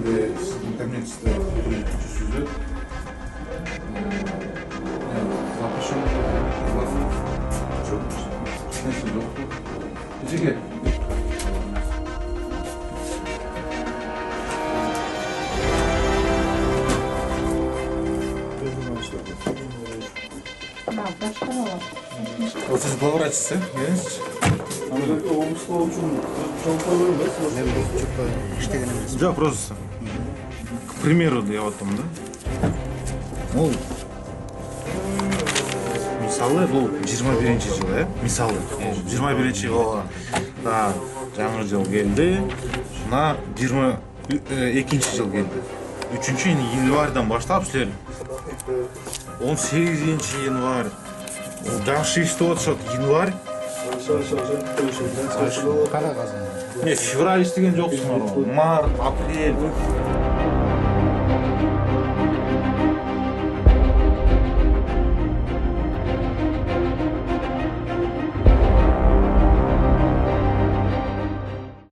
интернетте жүрсүздөр. Запишем. Çok. Neyse yok. Gel. Вот здесь поворачивайся, есть? Да, просто. К примеру, я вот там, да? Ну, мисалы, бұл 21-ші жыл, мисалы. 21-ші жылға жаңа жыл келді, шына 22-ші жыл келді. 3-ші январьдан баштап сілер 18-ші январь, жаңшы естіп отшат январь. Февраль істеген жоқсың, март, апрель.